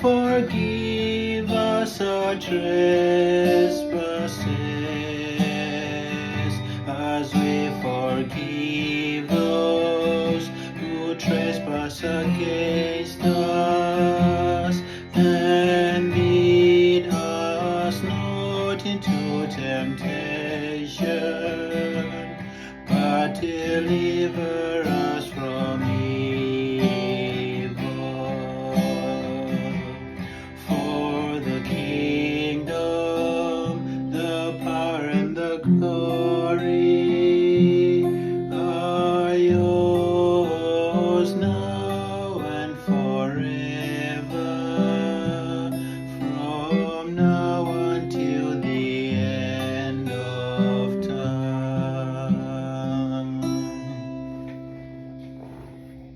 forgive us our trespasses, as we forgive those who trespass against us. And lead us not into temptation, but deliver us from evil. For the kingdom, the power, and the glory